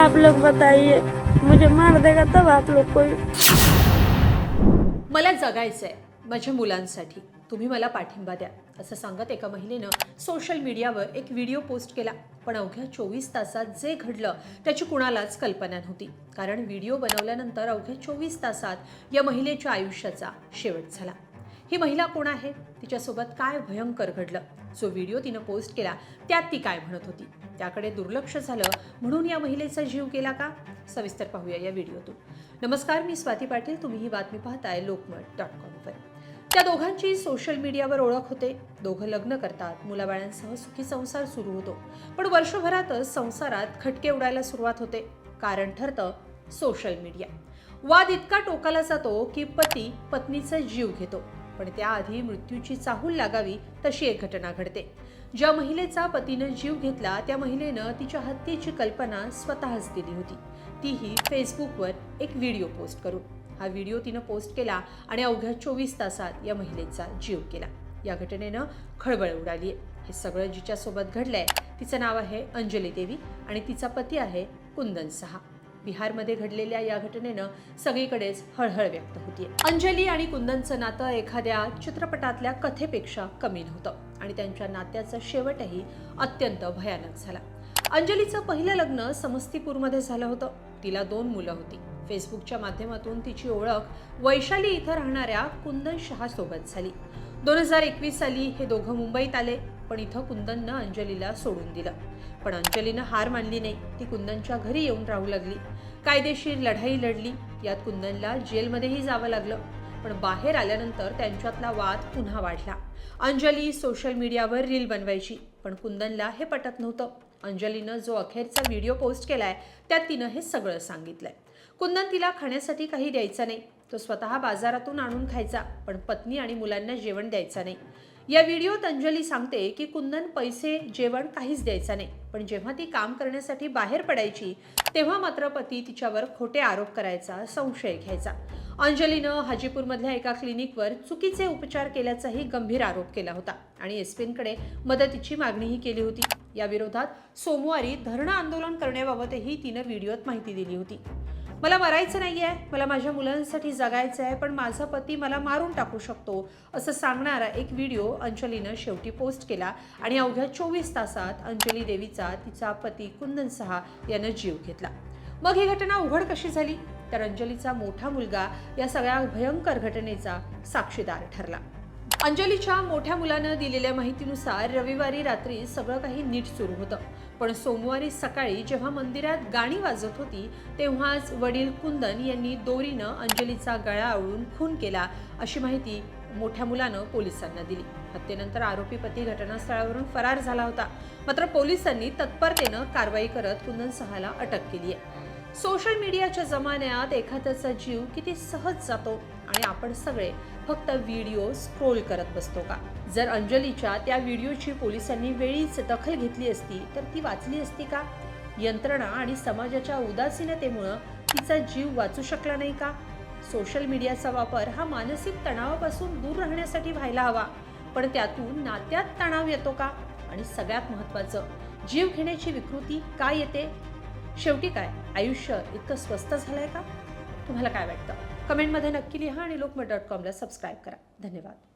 आप लोग बताइए, मुझे मार देगा तब आप लोग कोई। मला जगायचंय माझ्या मुलांसाठी, तुम्ही मला पाठिंबा द्या असं सांगत एका महिलेनं सोशल मीडियावर एक व्हिडिओ पोस्ट केला. पण अवघ्या 24 तासात जे घडलं त्याची कुणालाच कल्पना नव्हती. कारण व्हिडिओ बनवल्यानंतर अवघ्या 24 तासात या महिलेच्या आयुष्याचा शेवट झाला. ही महिला कोण आहे, तिच्यासोबत काय भयंकर घडलं, जो व्हिडिओ तिनं पोस्ट केला त्यात ती काय म्हणत होती, त्याकडे दुर्लक्ष झालं म्हणून या महिलेचा जीव गेला का, सविस्तर पाहूया या व्हिडिओतून. नमस्कार, मी स्वाती पाटील. तुम्ही ही बातमी पाहताय लोकमत.com. त्या दोघांची सोशल मीडियावर ओळख होते. दोघं लग्न करतात, मुलाबाळांसह सुखी संसार सुरू होतो. पण वर्षभरातच संसारात खटके उडायला सुरुवात होते. कारण ठरतं सोशल मीडिया. वाद इतका टोकाला जातो की पती पत्नीचा जीव घेतो. पण त्याआधी मृत्यूची चाहूल लागावी तशी एक घटना घडते. ज्या महिलेचा पतीनं जीव घेतला त्या महिलेनं तिच्या हत्येची कल्पना स्वतःच दिली होती, तीही फेसबुकवर एक व्हिडिओ पोस्ट करून. हा व्हिडिओ तिनं पोस्ट केला आणि अवघ्या 24 तासात या महिलेचा जीव गेला. या घटनेनं खळबळ उडाली आहे. हे सगळं जिच्यासोबत घडलंय तिचं नाव आहे अंजली देवी आणि तिचा पती आहे कुंदन साहा. बिहारमध्ये घडलेल्या या घटनेनं सगळीकडेच हळहळ व्यक्त होतीये. अंजली आणि कुंदनचं नातं एखाद्या चित्रपटातल्या कथेपेक्षा कमी नव्हतं आणि त्यांच्या नात्याचा शेवटही अत्यंत भयानक झाला. अंजलीचं पहिलं लग्न समस्तीपूरमध्ये झालं होतं. तिला 2 मुलं होती. फेसबुकच्या माध्यमातून तिची ओळख वैशाली इथं राहणाऱ्या कुंदन शहा सोबत झाली. 2021 साली हे दोघं मुंबईत आले. पण इथं कुंदननं अंजलीला सोडून दिलं. पण अंजलीनं हार मानली नाही. ती कुंदनच्या घरी येऊन राहू लागली. कायदेशीर लढाई लढली. यात कुंदनला जेलमध्येही जावं लागलं. पण बाहेर आल्यानंतर त्यांच्यातला वाद पुन्हा वाढला. अंजली सोशल मीडियावर रील बनवायची, पण कुंदनला हे पटत नव्हतं. अंजलीनं जो अखेरचा व्हिडिओ पोस्ट केलाय त्यात तिनं हे सगळं सांगितलंय. कुंदन तिला खाण्यासाठी काही द्यायचा नाही. तो स्वतः बाजारातून आणून खायचा, पण पत्नी आणि मुलांना जेवण द्यायचा नाही. या व्हिडिओत अंजली सांगते की कुंदन पैसे, जेवण काहीच द्यायचा नाही. पण जेव्हा ती काम करण्यासाठी बाहेर पडायची तेव्हा मात्र पती तिच्यावर खोटे आरोप करायचा, संशय घ्यायचा. अंजलीनं हाजीपूरमधल्या एका क्लिनिकवर चुकीचे उपचार केल्याचाही गंभीर आरोप केला होता आणि एसपींकडे मदतीची मागणीही केली होती. या विरोधात सोमवारी धरणं आंदोलन करण्याबाबतही तिनं व्हिडिओत माहिती दिली होती. मला मरायचं नाहीये, मला माझ्या मुलांसाठी जगायचं आहे, पण माझा पती मला मारून टाकू शकतो असं सांगणारा एक व्हिडिओ अंजलीनं शेवटी पोस्ट केला आणि अवघ्या 24 तासात अंजली देवीचा तिचा पती कुंदन साहा यानं जीव घेतला. मग ही घटना उघड कशी झाली, तर अंजलीचा मोठा मुलगा या सगळ्या भयंकर घटनेचा साक्षीदार ठरला. अंजलीच्या मोठ्या मुलानं दिलेल्या माहितीनुसार रविवारी रात्री सगळं काही नीट सुरू होतं. पण सोमवारी सकाळी जेव्हा मंदिरात गाणी वाजत होती तेव्हाच वडील कुंदन यांनी दोरीनं अंजलीचा गळा आवळून खून केला अशी माहिती मोठ्या मुलानं पोलिसांना दिली. हत्येनंतर आरोपी पती घटनास्थळावरून फरार झाला होता. मात्र पोलिसांनी तत्परतेनं कारवाई करत कुंदन साहाला अटक केली आहे. सोशल मीडियाच्या जमान्यात एखाद्याचा जीव किती सहज जातो आणि आपण सगळे फक्त व्हिडिओ स्क्रोल करत बसतो का? जर अंजलीच्या त्या व्हिडिओची पोलिसांनी वेळीच दखल घेतली असती तर ती वाचली असती का? यंत्रणा आणि समाजाच्या उदासीनतेमुळे तिचा जीव वाचू शकला नाही का? सोशल मीडियाचा वापर हा मानसिक तणावापासून दूर राहण्यासाठी व्हायला हवा, पण त्यातून नात्यात तणाव येतो का? आणि सगळ्यात महत्त्वाचं, जीव घेण्याची विकृती का येते? शेवटी काय, आयुष्य इतकं स्वस्त झालंय का? तुम्हाला काय वाटतं? कमेंटमध्ये नक्की लिहा आणि लोकमत.com ला सबस्क्राईब करा. धन्यवाद.